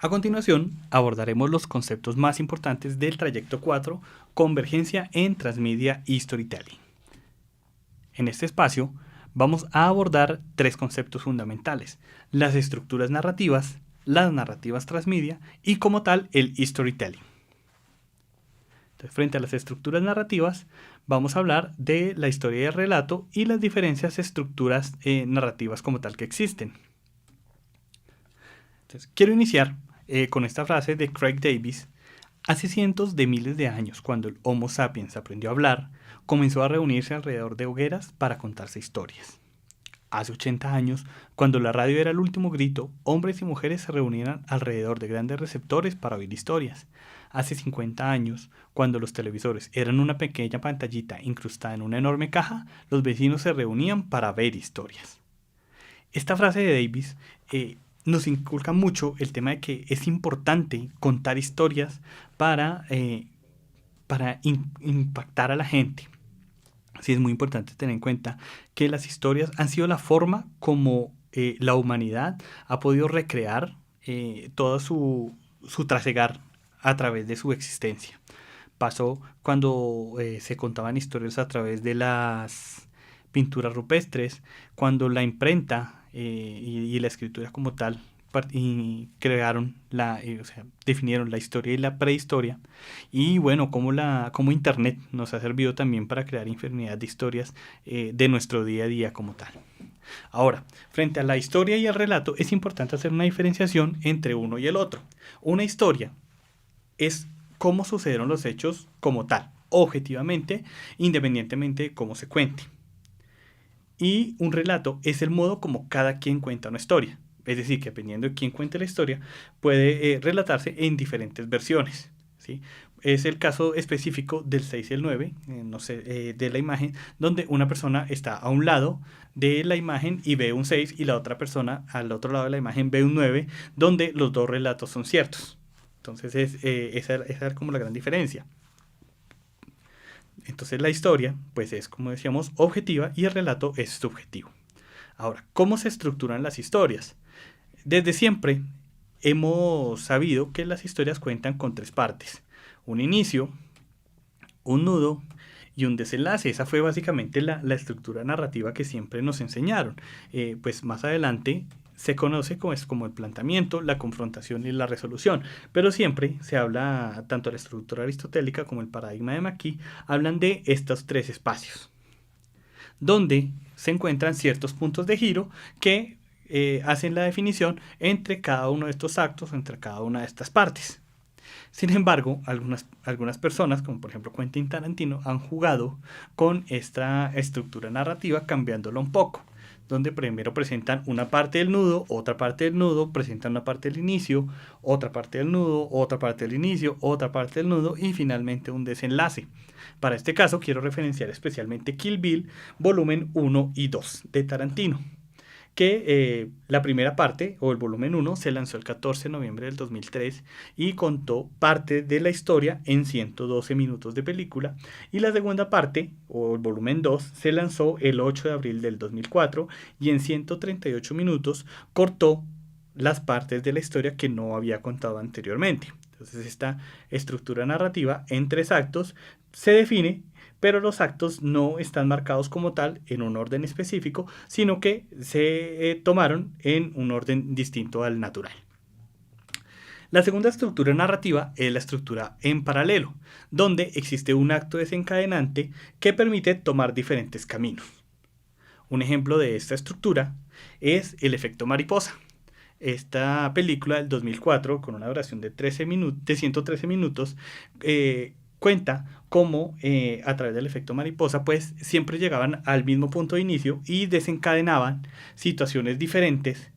A continuación, abordaremos los conceptos más importantes del trayecto 4, convergencia en transmedia y storytelling. En este espacio, vamos a abordar tres conceptos fundamentales: las estructuras narrativas, las narrativas transmedia y, como tal, el storytelling. Entonces, frente a las estructuras narrativas, vamos a hablar de la historia y el relato y las diferentes estructuras narrativas como tal que existen. Entonces, quiero iniciar con esta frase de Craig Davis. Hace cientos de miles de años, cuando el Homo sapiens aprendió a hablar, comenzó a reunirse alrededor de hogueras para contarse historias. Hace 80 años, cuando la radio era el último grito, hombres y mujeres se reunían alrededor de grandes receptores para oír historias. Hace 50 años, cuando los televisores eran una pequeña pantallita incrustada en una enorme caja, los vecinos se reunían para ver historias. Esta frase de Davis nos inculca mucho el tema de que es importante contar historias para impactar a la gente. Sí, es muy importante tener en cuenta que las historias han sido la forma como la humanidad ha podido recrear todo su trasegar a través de su existencia. Pasó cuando se contaban historias a través de las pinturas rupestres, cuando la imprenta y la escritura como tal y crearon o sea, definieron la historia y la prehistoria. Y bueno, como internet nos ha servido también para crear infinidad de historias de nuestro día a día como tal. Ahora, frente a la historia y el relato, es importante hacer una diferenciación entre uno y el otro. Una historia es cómo sucedieron los hechos como tal, objetivamente, independientemente de cómo se cuente. Y un relato es el modo como cada quien cuenta una historia. Es decir, que dependiendo de quién cuente la historia, puede relatarse en diferentes versiones, ¿sí? Es el caso específico del 6 y el 9, no sé, de la imagen, donde una persona está a un lado de la imagen y ve un 6 y la otra persona al otro lado de la imagen ve un 9, donde los dos relatos son ciertos. Entonces esa es como la gran diferencia. Entonces la historia, pues es, como decíamos, objetiva y el relato es subjetivo. Ahora, ¿cómo se estructuran las historias? Desde siempre hemos sabido que las historias cuentan con tres partes: un inicio, un nudo y un desenlace. Esa fue básicamente la estructura narrativa que siempre nos enseñaron. Pues más adelante se conoce como el planteamiento, la confrontación y la resolución, pero siempre se habla, tanto la estructura aristotélica como el paradigma de McKee, hablan de estos tres espacios, donde se encuentran ciertos puntos de giro que hacen la definición entre cada uno de estos actos, entre cada una de estas partes. Sin embargo, algunas personas, como por ejemplo Quentin Tarantino, han jugado con esta estructura narrativa cambiándola un poco, donde primero presentan una parte del nudo, otra parte del nudo, presentan una parte del inicio, otra parte del nudo, otra parte del inicio, otra parte del nudo y finalmente un desenlace. Para este caso quiero referenciar especialmente Kill Bill, volumen 1 y 2 de Tarantino, que la primera parte, o el volumen 1, se lanzó el 14 de noviembre del 2003 y contó parte de la historia en 112 minutos de película, y la segunda parte, o el volumen 2, se lanzó el 8 de abril del 2004 y en 138 minutos cortó las partes de la historia que no había contado anteriormente. Entonces esta estructura narrativa en tres actos se define, pero los actos no están marcados como tal en un orden específico, sino que se tomaron en un orden distinto al natural. La segunda estructura narrativa es la estructura en paralelo, donde existe un acto desencadenante que permite tomar diferentes caminos. Un ejemplo de esta estructura es el efecto mariposa. Esta película del 2004, con una duración de 113 minutos, cuenta cómo a través del efecto mariposa pues siempre llegaban al mismo punto de inicio y desencadenaban situaciones diferentes,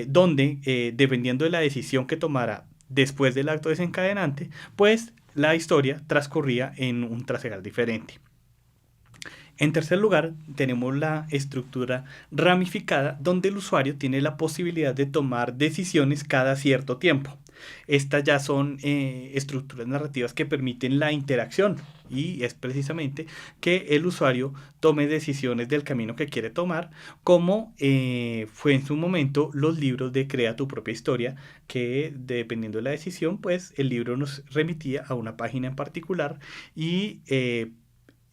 donde dependiendo de la decisión que tomara después del acto desencadenante, pues la historia transcurría en un trasegar diferente. En tercer lugar, tenemos la estructura ramificada, donde el usuario tiene la posibilidad de tomar decisiones cada cierto tiempo. Estas ya son estructuras narrativas que permiten la interacción y es precisamente que el usuario tome decisiones del camino que quiere tomar, como fue en su momento los libros de Crea tu propia historia, que dependiendo de la decisión, pues el libro nos remitía a una página en particular y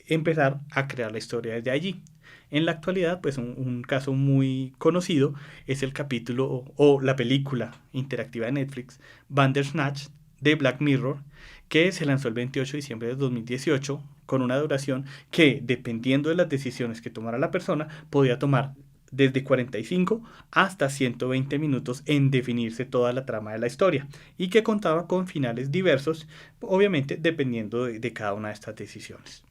empezar a crear la historia desde allí. En la actualidad, pues un caso muy conocido es el capítulo o la película interactiva de Netflix, Bandersnatch, de Black Mirror, que se lanzó el 28 de diciembre de 2018 con una duración que, dependiendo de las decisiones que tomara la persona, podía tomar desde 45 hasta 120 minutos en definirse toda la trama de la historia y que contaba con finales diversos, obviamente dependiendo de cada una de estas decisiones.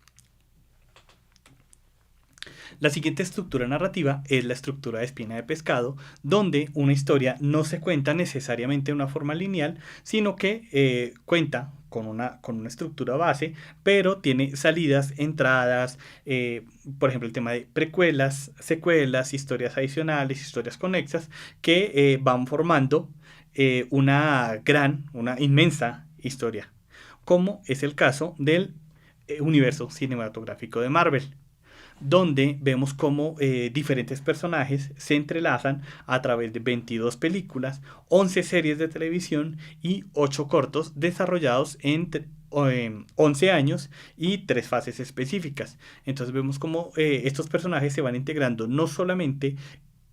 La siguiente estructura narrativa es la estructura de espina de pescado, donde una historia no se cuenta necesariamente de una forma lineal, sino que cuenta con una estructura base, pero tiene salidas, entradas, por ejemplo el tema de precuelas, secuelas, historias adicionales, historias conexas, que van formando una inmensa historia, como es el caso del universo cinematográfico de Marvel, donde vemos cómo diferentes personajes se entrelazan a través de 22 películas, 11 series de televisión y 8 cortos desarrollados en 11 años y 3 fases específicas. Entonces vemos cómo estos personajes se van integrando no solamente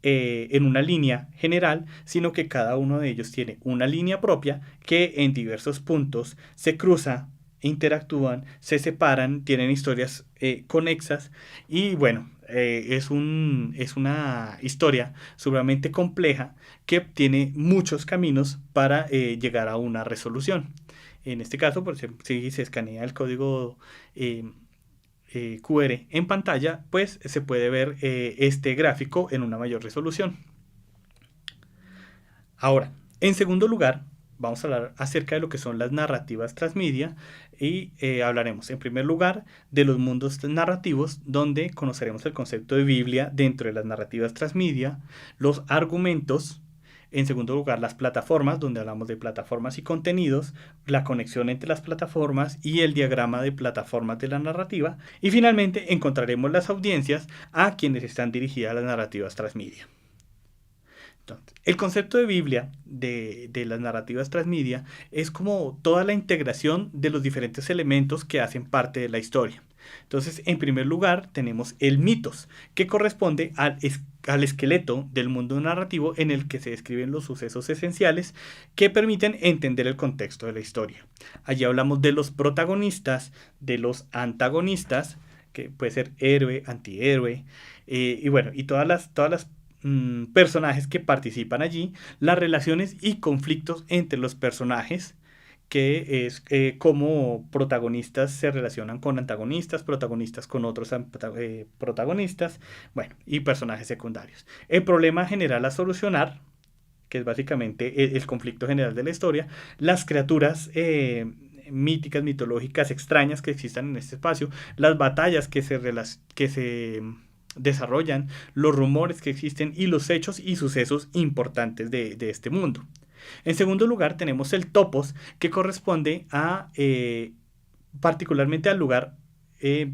en una línea general, sino que cada uno de ellos tiene una línea propia que en diversos puntos se cruza, interactúan, se separan, tienen historias conexas y bueno, es una historia sumamente compleja que tiene muchos caminos para llegar a una resolución. En este caso, por ejemplo, si se escanea el código QR en pantalla, pues se puede ver este gráfico en una mayor resolución. Ahora, en segundo lugar, vamos a hablar acerca de lo que son las narrativas transmedia y hablaremos en primer lugar de los mundos narrativos, donde conoceremos el concepto de Biblia dentro de las narrativas transmedia, los argumentos, en segundo lugar las plataformas, donde hablamos de plataformas y contenidos, la conexión entre las plataformas y el diagrama de plataformas de la narrativa, y finalmente encontraremos las audiencias a quienes están dirigidas las narrativas transmedia. Entonces, el concepto de Biblia de las narrativas transmedia es como toda la integración de los diferentes elementos que hacen parte de la historia. Entonces, en primer lugar, tenemos el mitos, que corresponde al esqueleto del mundo narrativo en el que se describen los sucesos esenciales que permiten entender el contexto de la historia. Allí hablamos de los protagonistas, de los antagonistas, que puede ser héroe, antihéroe, y bueno, y todas las personajes que participan allí, las relaciones y conflictos entre los personajes, que es cómo protagonistas se relacionan con antagonistas, protagonistas con otros protagonistas, bueno, y personajes secundarios. El problema general a solucionar, que es básicamente el conflicto general de la historia, las criaturas míticas, mitológicas, extrañas que existan en este espacio, las batallas que se desarrollan, los rumores que existen y los hechos y sucesos importantes de este mundo. En segundo lugar tenemos el topos, que corresponde a particularmente al lugar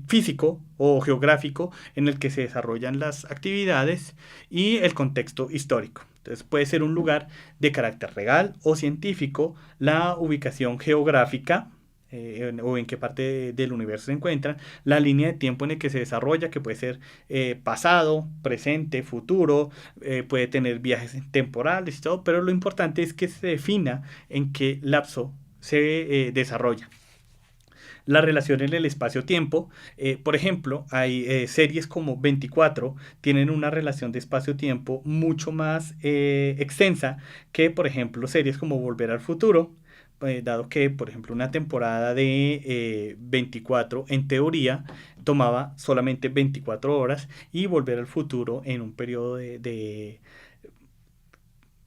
físico o geográfico en el que se desarrollan las actividades y el contexto histórico. Entonces puede ser un lugar de carácter real o científico, la ubicación geográfica, o en qué parte del universo se encuentran, la línea de tiempo en el que se desarrolla, que puede ser pasado, presente, futuro, puede tener viajes temporales y todo, pero lo importante es que se defina en qué lapso se desarrolla. La relación en el espacio-tiempo, por ejemplo, hay series como 24, tienen una relación de espacio-tiempo mucho más extensa que, por ejemplo, series como Volver al Futuro, dado que, por ejemplo, una temporada de 24 en teoría tomaba solamente 24 horas y Volver al Futuro en un periodo de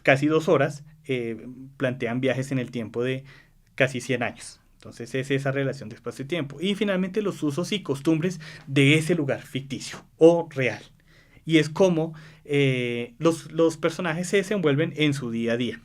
casi 2 horas plantean viajes en el tiempo de casi 100 años. Entonces es esa relación de espacio y tiempo. Y finalmente los usos y costumbres de ese lugar ficticio o real. Y es como los personajes se desenvuelven en su día a día.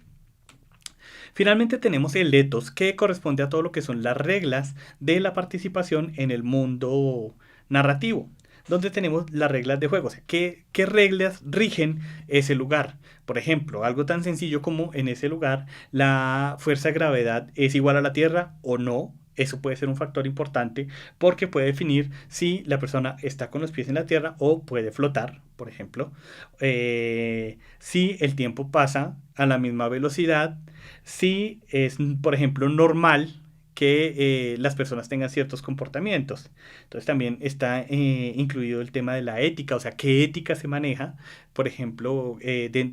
Finalmente tenemos el ethos, que corresponde a todo lo que son las reglas de la participación en el mundo narrativo, donde tenemos las reglas de juego, o sea, qué reglas rigen ese lugar. Por ejemplo, algo tan sencillo como en ese lugar la fuerza de gravedad es igual a la Tierra o no. Eso puede ser un factor importante porque puede definir si la persona está con los pies en la tierra o puede flotar, por ejemplo. Si el tiempo pasa a la misma velocidad, si es, por ejemplo, normal que las personas tengan ciertos comportamientos. Entonces también está incluido el tema de la ética, o sea, qué ética se maneja. Por ejemplo,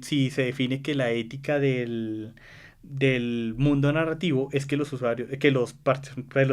si se define que la ética del mundo narrativo es que los usuarios, que los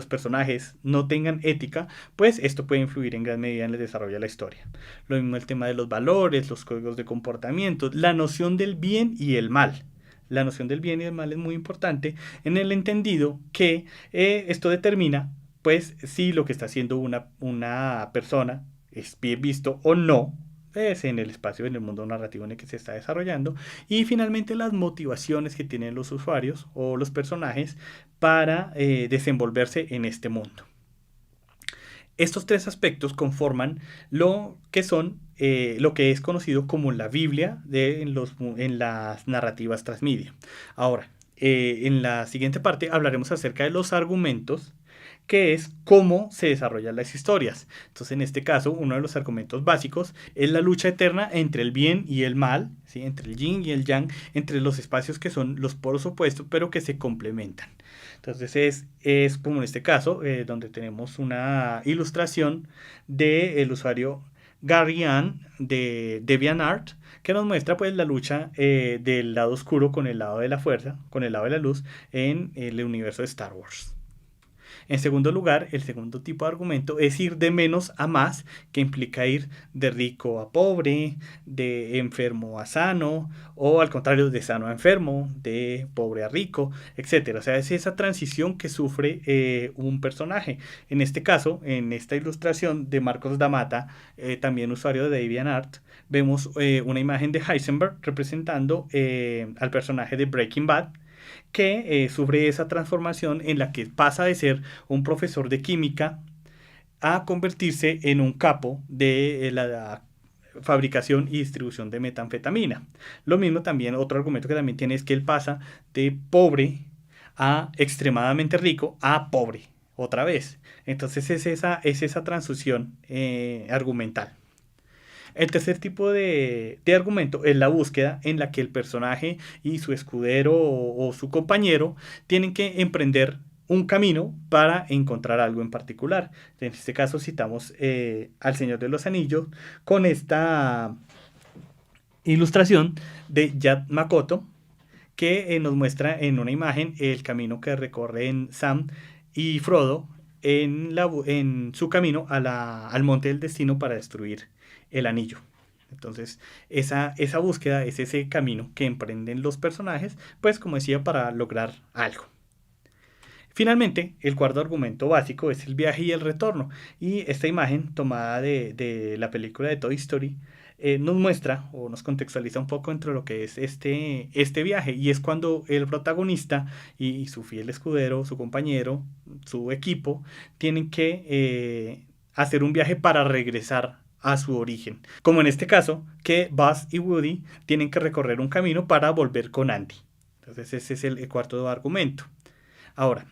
personajes no tengan ética, pues esto puede influir en gran medida en el desarrollo de la historia. Lo mismo el tema de los valores, los códigos de comportamiento, la noción del bien y el mal. La noción del bien y del mal es muy importante en el entendido que esto determina, pues, si lo que está haciendo una persona es bien visto o no, es en el espacio, en el mundo narrativo en el que se está desarrollando. Y finalmente las motivaciones que tienen los usuarios o los personajes para desenvolverse en este mundo. Estos tres aspectos conforman lo que es conocido como la Biblia en las narrativas transmedia. Ahora, en la siguiente parte hablaremos acerca de los argumentos, que es cómo se desarrollan las historias. Entonces, en este caso, uno de los argumentos básicos es la lucha eterna entre el bien y el mal, ¿sí? Entre el yin y el yang, entre los espacios que son los polos opuestos, pero que se complementan. Entonces es como en este caso, donde tenemos una ilustración del usuario Gary Ann de DeviantArt, que nos muestra pues la lucha del lado oscuro con el lado de la fuerza, con el lado de la luz en el universo de Star Wars. En segundo lugar, el segundo tipo de argumento es ir de menos a más, que implica ir de rico a pobre, de enfermo a sano, o al contrario, de sano a enfermo, de pobre a rico, etcétera. O sea, es esa transición que sufre un personaje. En este caso, en esta ilustración de Marcos D'Amata, también usuario de DeviantArt, vemos una imagen de Heisenberg representando al personaje de Breaking Bad, que sufre esa transformación en la que pasa de ser un profesor de química a convertirse en un capo de la fabricación y distribución de metanfetamina. Lo mismo también, otro argumento que también tiene es que él pasa de pobre a extremadamente rico a pobre, otra vez. Entonces es esa transición argumental. El tercer tipo de argumento es la búsqueda en la que el personaje y su escudero o su compañero tienen que emprender un camino para encontrar algo en particular. En este caso citamos al Señor de los Anillos con esta ilustración de Yad Makoto, que nos muestra en una imagen el camino que recorren Sam y Frodo en su camino al monte del destino para destruir el anillo. Entonces, esa búsqueda es ese camino que emprenden los personajes, pues como decía, para lograr algo. Finalmente, el cuarto argumento básico es el viaje y el retorno. Y esta imagen tomada de la película de Toy Story nos muestra o nos contextualiza un poco entre lo que es este viaje. Y es cuando el protagonista y su fiel escudero, su compañero, su equipo, tienen que hacer un viaje para regresar a su origen. Como en este caso, que Buzz y Woody tienen que recorrer un camino para volver con Andy. Entonces ese es el cuarto argumento. Ahora,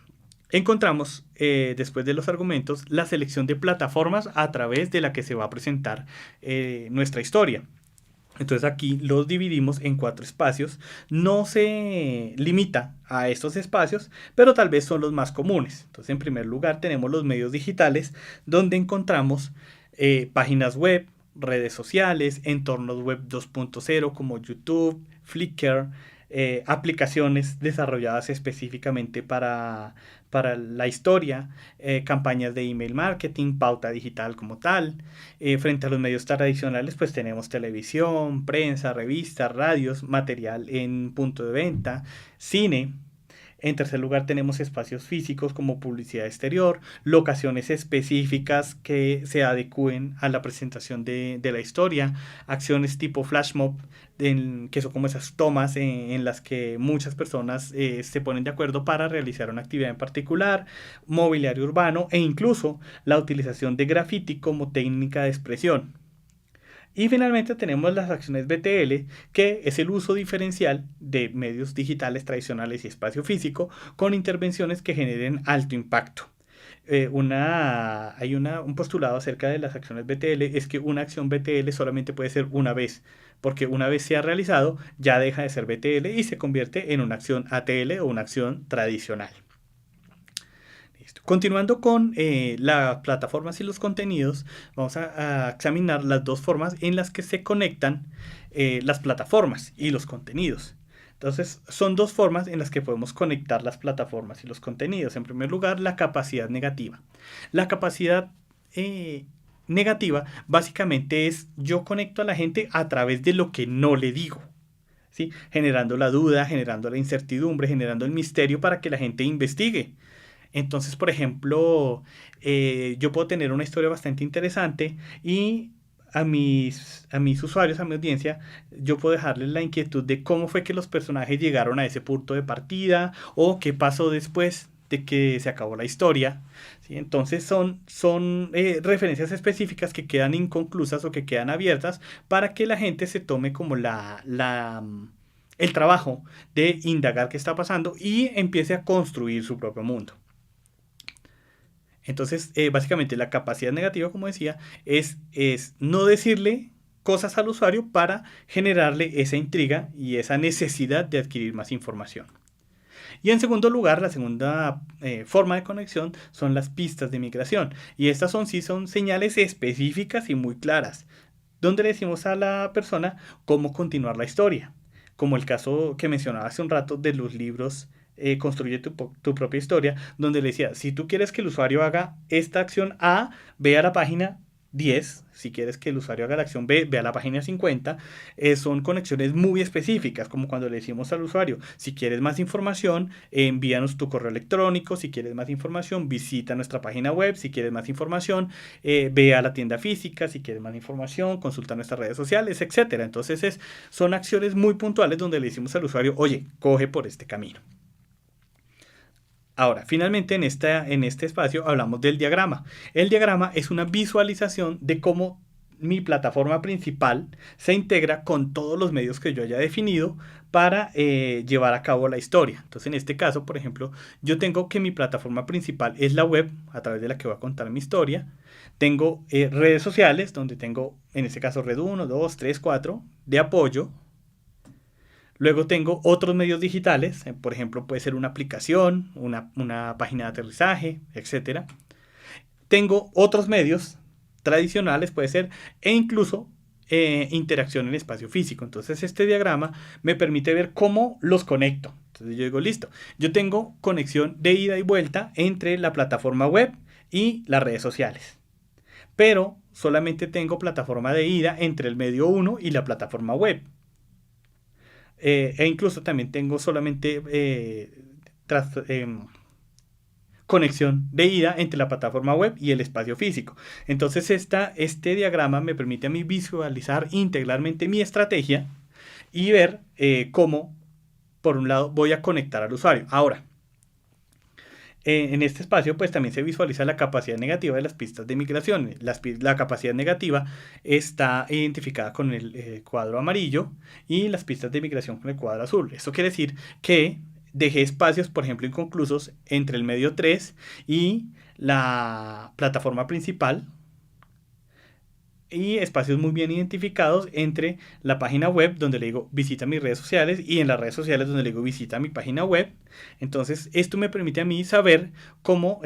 encontramos, después de los argumentos, la selección de plataformas a través de la que se va a presentar nuestra historia. Entonces aquí los dividimos en 4 espacios. No se limita a estos espacios, pero tal vez son los más comunes. Entonces, en primer lugar, tenemos los medios digitales, donde encontramos páginas web, redes sociales, entornos web 2.0 como YouTube, Flickr, aplicaciones desarrolladas específicamente para la historia, campañas de email marketing, pauta digital como tal. Frente a los medios tradicionales, pues tenemos televisión, prensa, revistas, radios, material en punto de venta, cine, En tercer lugar, tenemos espacios físicos como publicidad exterior, locaciones específicas que se adecúen a la presentación de la historia, acciones tipo flash mob, que son como esas tomas en las que muchas personas se ponen de acuerdo para realizar una actividad en particular, mobiliario urbano e incluso la utilización de graffiti como técnica de expresión. Y finalmente tenemos las acciones BTL, que es el uso diferencial de medios digitales tradicionales y espacio físico con intervenciones que generen alto impacto. Un postulado acerca de las acciones BTL es que una acción BTL solamente puede ser una vez, porque una vez se ha realizado ya deja de ser BTL y se convierte en una acción ATL o una acción tradicional. Listo. Continuando con las plataformas y los contenidos, vamos a examinar las dos formas en las que se conectan las plataformas y los contenidos. Entonces, son dos formas en las que podemos conectar las plataformas y los contenidos. En primer lugar, la capacidad negativa. La capacidad negativa básicamente es yo conecto a la gente a través de lo que no le digo. ¿Sí? Generando la duda, generando la incertidumbre, generando el misterio para que la gente investigue. Entonces, por ejemplo, yo puedo tener una historia bastante interesante y a mis usuarios, a mi audiencia, yo puedo dejarles la inquietud de cómo fue que los personajes llegaron a ese punto de partida o qué pasó después de que se acabó la historia. ¿Sí? Entonces son referencias específicas que quedan inconclusas o que quedan abiertas para que la gente se tome como el trabajo de indagar qué está pasando y empiece a construir su propio mundo. Entonces, básicamente la capacidad negativa, como decía, es no decirle cosas al usuario para generarle esa intriga y esa necesidad de adquirir más información. Y en segundo lugar, la segunda forma de conexión son las pistas de migración. Y estas son señales específicas y muy claras, donde le decimos a la persona cómo continuar la historia. Como el caso que mencionaba hace un rato de los libros Construye tu propia historia, donde le decía, si tú quieres que el usuario haga esta acción A, ve a la página 10, si quieres que el usuario haga la acción B, ve a la página 50, son conexiones muy específicas, como cuando le decimos al usuario, si quieres más información, envíanos tu correo electrónico, si quieres más información, visita nuestra página web, si quieres más información, ve a la tienda física, si quieres más información, consulta nuestras redes sociales, etcétera. Entonces son acciones muy puntuales donde le decimos al usuario, oye, coge por este camino. Ahora, finalmente en este espacio hablamos del diagrama. El diagrama es una visualización de cómo mi plataforma principal se integra con todos los medios que yo haya definido para llevar a cabo la historia. Entonces, en este caso, por ejemplo, yo tengo que mi plataforma principal es la web, a través de la que voy a contar mi historia. Tengo redes sociales, donde tengo, en este caso, red 1, 2, 3, 4, de apoyo. Luego tengo otros medios digitales, por ejemplo puede ser una aplicación, una página de aterrizaje, etc. Tengo otros medios tradicionales, puede ser, e incluso interacción en espacio físico. Entonces este diagrama me permite ver cómo los conecto. Entonces yo digo, listo, yo tengo conexión de ida y vuelta entre la plataforma web y las redes sociales. Pero solamente tengo plataforma de ida entre el medio 1 y la plataforma web. E incluso también tengo solamente conexión de ida entre la plataforma web y el espacio físico. Entonces este diagrama me permite a mí visualizar integralmente mi estrategia y ver cómo, por un lado, voy a conectar al usuario. Ahora, en este espacio pues también se visualiza la capacidad negativa de las pistas de migración. La capacidad negativa está identificada con el cuadro amarillo y las pistas de migración con el cuadro azul. Esto quiere decir que dejé espacios, por ejemplo, inconclusos entre el medio 3 y la plataforma principal, y espacios muy bien identificados entre la página web donde le digo visita mis redes sociales y en las redes sociales donde le digo visita mi página web. Entonces esto me permite a mí saber cómo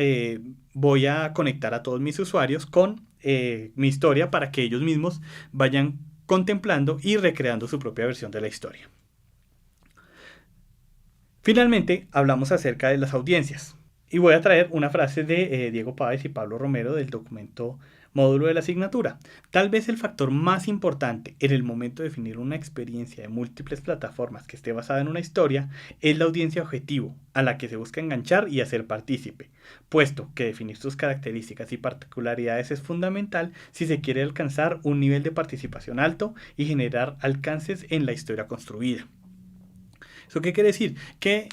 voy a conectar a todos mis usuarios con mi historia para que ellos mismos vayan contemplando y recreando su propia versión de la historia. Finalmente hablamos acerca de las audiencias. Y voy a traer una frase de Diego Páez y Pablo Romero del documento módulo de la asignatura. Tal vez el factor más importante en el momento de definir una experiencia de múltiples plataformas que esté basada en una historia es la audiencia objetivo, a la que se busca enganchar y hacer partícipe, puesto que definir sus características y particularidades es fundamental si se quiere alcanzar un nivel de participación alto y generar alcances en la historia construida. ¿Eso qué quiere decir? Que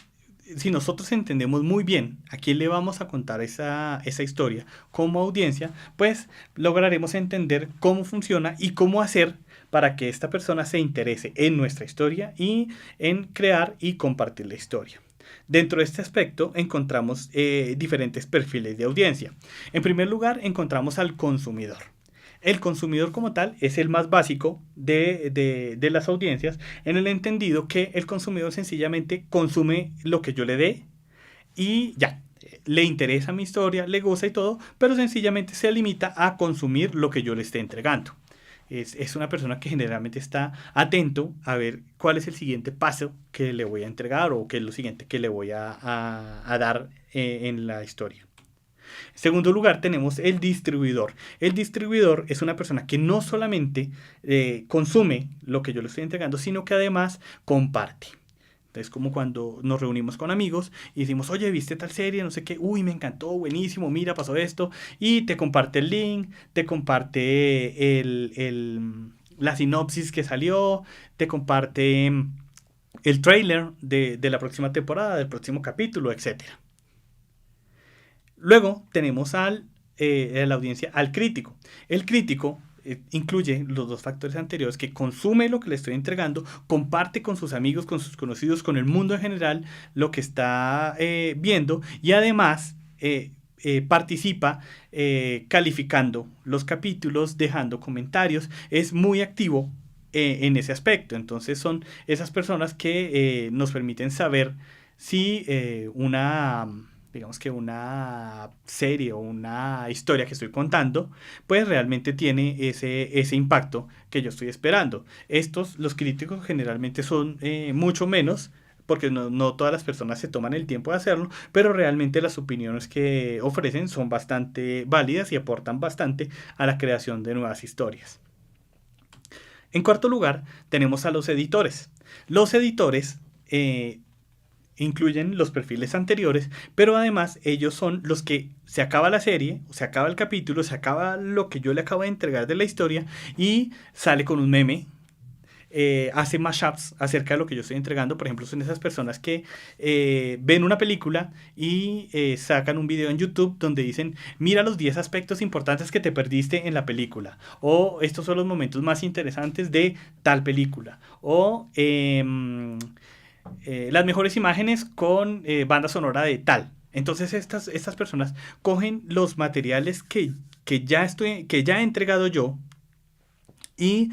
si nosotros entendemos muy bien a quién le vamos a contar esa historia como audiencia, pues lograremos entender cómo funciona y cómo hacer para que esta persona se interese en nuestra historia y en crear y compartir la historia. Dentro de este aspecto encontramos diferentes perfiles de audiencia. En primer lugar, encontramos al consumidor. El consumidor como tal es el más básico de las audiencias, en el entendido que el consumidor sencillamente consume lo que yo le dé y ya, le interesa mi historia, le gusta y todo, pero sencillamente se limita a consumir lo que yo le esté entregando. Es una persona que generalmente está atento a ver cuál es el siguiente paso que le voy a entregar o qué es lo siguiente que le voy a dar en la historia. En segundo lugar, tenemos el distribuidor. El distribuidor es una persona que no solamente consume lo que yo le estoy entregando, sino que además comparte. Entonces, como cuando nos reunimos con amigos y decimos, oye, ¿viste tal serie? No sé qué, uy, me encantó, buenísimo, mira, pasó esto. Y te comparte el link, te comparte la sinopsis que salió, te comparte el trailer de la próxima temporada, del próximo capítulo, etcétera. Luego tenemos a la audiencia, al crítico. El crítico incluye los dos factores anteriores, que consume lo que le estoy entregando, comparte con sus amigos, con sus conocidos, con el mundo en general lo que está viendo y además participa calificando los capítulos, dejando comentarios, es muy activo en ese aspecto. Entonces son esas personas que nos permiten saber si digamos que una serie o una historia que estoy contando, pues realmente tiene ese impacto que yo estoy esperando. Los críticos generalmente son mucho menos, porque no todas las personas se toman el tiempo de hacerlo, pero realmente las opiniones que ofrecen son bastante válidas y aportan bastante a la creación de nuevas historias. En cuarto lugar, tenemos a los editores. Los editores incluyen los perfiles anteriores, pero además ellos son los que se acaba la serie, se acaba el capítulo, se acaba lo que yo le acabo de entregar de la historia y sale con un meme. Hace mashups acerca de lo que yo estoy entregando. Por ejemplo, son esas personas que ven una película y sacan un video en YouTube donde dicen, mira los 10 aspectos importantes que te perdiste en la película, o estos son los momentos más interesantes de tal película, o las mejores imágenes con banda sonora de tal. Entonces estas personas cogen los materiales que ya he entregado yo y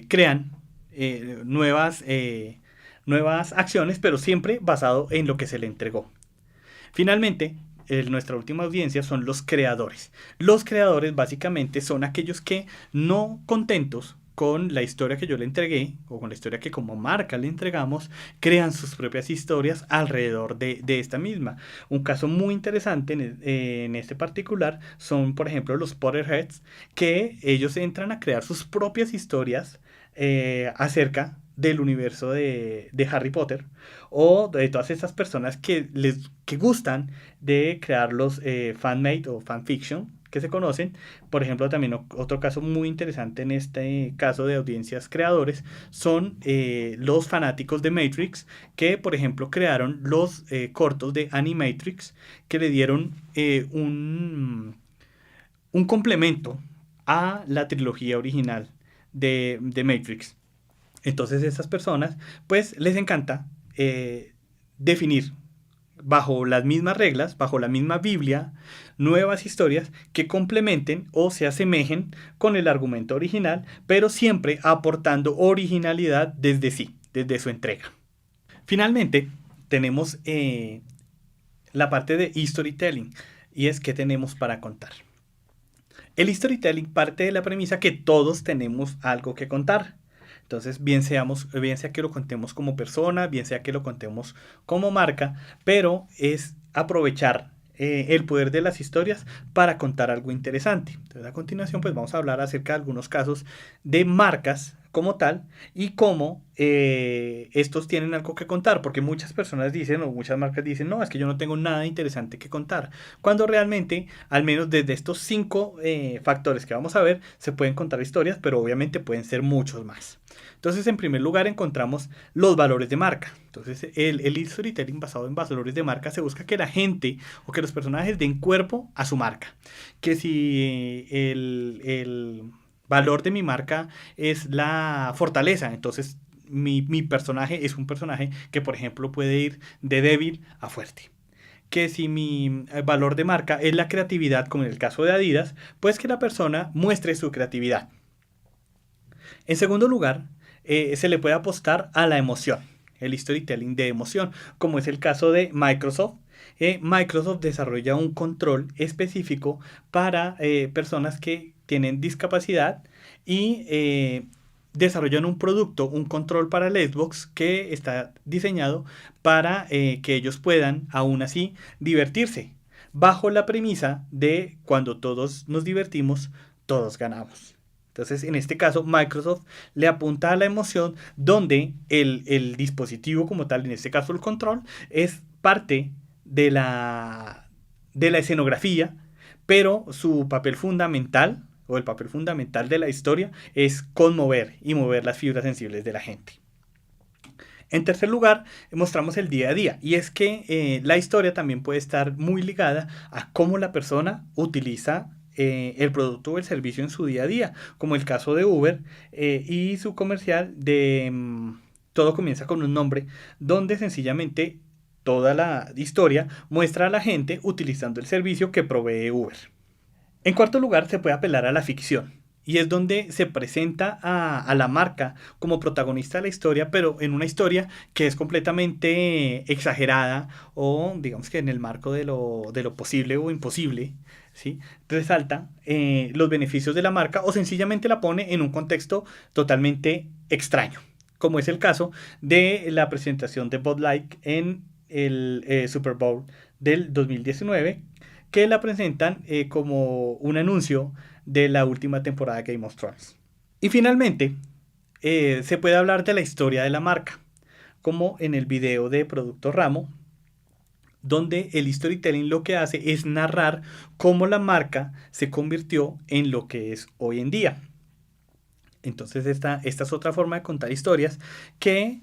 crean nuevas acciones, pero siempre basado en lo que se le entregó. Finalmente, nuestra última audiencia son los creadores. Los creadores básicamente son aquellos que, no contentos con la historia que yo le entregué o con la historia que como marca le entregamos, crean sus propias historias alrededor de esta misma. Un caso muy interesante en este particular son, por ejemplo, los Potterheads, que ellos entran a crear sus propias historias acerca del universo de Harry Potter, o de todas esas personas que gustan de crear los fanmade o fanfiction que se conocen. Por ejemplo, también otro caso muy interesante en este caso de audiencias creadores son los fanáticos de Matrix, que por ejemplo crearon los cortos de Animatrix, que le dieron un complemento a la trilogía original de Matrix. Entonces estas personas pues les encanta definir bajo las mismas reglas, bajo la misma Biblia, nuevas historias que complementen o se asemejen con el argumento original, pero siempre aportando originalidad desde sí, desde su entrega. Finalmente, tenemos la parte de storytelling, y es qué tenemos para contar. El storytelling parte de la premisa que todos tenemos algo que contar. Entonces, bien sea que lo contemos como persona, bien sea que lo contemos como marca, pero es aprovechar el poder de las historias para contar algo interesante. Entonces, a continuación, pues vamos a hablar acerca de algunos casos de marcas como tal y cómo estos tienen algo que contar, porque muchas personas dicen o muchas marcas dicen, no, es que yo no tengo nada interesante que contar, cuando realmente, al menos desde estos 5 factores que vamos a ver, se pueden contar historias, pero obviamente pueden ser muchos más. Entonces, en primer lugar, encontramos los valores de marca. Entonces, el storytelling basado en valores de marca se busca que la gente o que los personajes den cuerpo a su marca. Que si el valor de mi marca es la fortaleza, entonces mi personaje es un personaje que, por ejemplo, puede ir de débil a fuerte. Que si mi valor de marca es la creatividad, como en el caso de Adidas, pues que la persona muestre su creatividad. En segundo lugar, se le puede apostar a la emoción, el storytelling de emoción, como es el caso de Microsoft. Microsoft desarrolla un control específico para personas que tienen discapacidad y desarrollan un producto, un control para el Xbox que está diseñado para que ellos puedan aún así divertirse, bajo la premisa de cuando todos nos divertimos, todos ganamos. Entonces, en este caso, Microsoft le apunta a la emoción donde el dispositivo como tal, en este caso el control, es parte de la escenografía, pero su papel fundamental o el papel fundamental de la historia es conmover y mover las fibras sensibles de la gente. En tercer lugar, mostramos el día a día y es que la historia también puede estar muy ligada a cómo la persona utiliza el producto o el servicio en su día a día, como el caso de Uber y su comercial de Todo comienza con un nombre, donde sencillamente toda la historia muestra a la gente utilizando el servicio que provee Uber. En cuarto lugar, se puede apelar a la ficción. Y es donde se presenta a la marca como protagonista de la historia, pero en una historia que es completamente exagerada o digamos que en el marco de lo posible o imposible, ¿sí? Resalta los beneficios de la marca o sencillamente la pone en un contexto totalmente extraño, como es el caso de la presentación de Bud Light en el Super Bowl del 2019, que la presentan como un anuncio de la última temporada de Game of Thrones. Y finalmente, se puede hablar de la historia de la marca, como en el video de Producto Ramo, donde el storytelling lo que hace es narrar cómo la marca se convirtió en lo que es hoy en día. Entonces esta es otra forma de contar historias que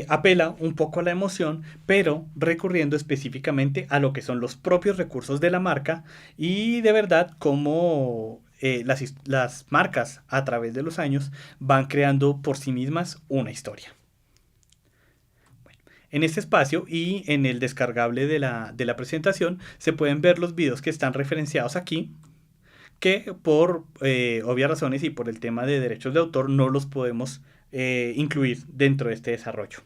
apela un poco a la emoción, pero recurriendo específicamente a lo que son los propios recursos de la marca y de verdad cómo las marcas a través de los años van creando por sí mismas una historia. Bueno, en este espacio y en el descargable de la presentación se pueden ver los videos que están referenciados aquí, que por obvias razones y por el tema de derechos de autor no los podemos incluir dentro de este desarrollo.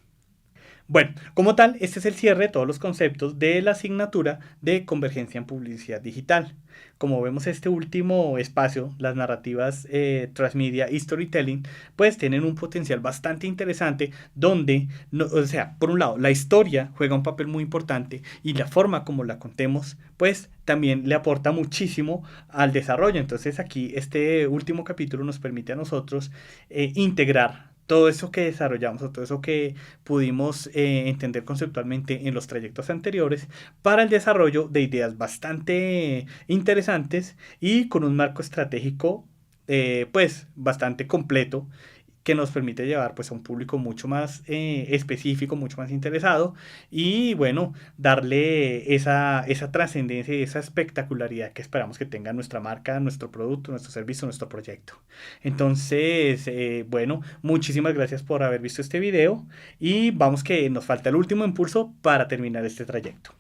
Bueno, como tal, este es el cierre de todos los conceptos de la asignatura de Convergencia en Publicidad Digital. Como vemos, este último espacio, las narrativas transmedia y storytelling, pues tienen un potencial bastante interesante donde, no, o sea, por un lado, la historia juega un papel muy importante y la forma como la contemos, pues también le aporta muchísimo al desarrollo. Entonces aquí este último capítulo nos permite a nosotros integrar todo eso que desarrollamos o todo eso que pudimos entender conceptualmente en los trayectos anteriores para el desarrollo de ideas bastante interesantes y con un marco estratégico pues bastante completo que nos permite llevar pues a un público mucho más específico, mucho más interesado y bueno, darle esa trascendencia y esa espectacularidad que esperamos que tenga nuestra marca, nuestro producto, nuestro servicio, nuestro proyecto. Entonces, bueno, muchísimas gracias por haber visto este video y vamos que nos falta el último impulso para terminar este trayecto.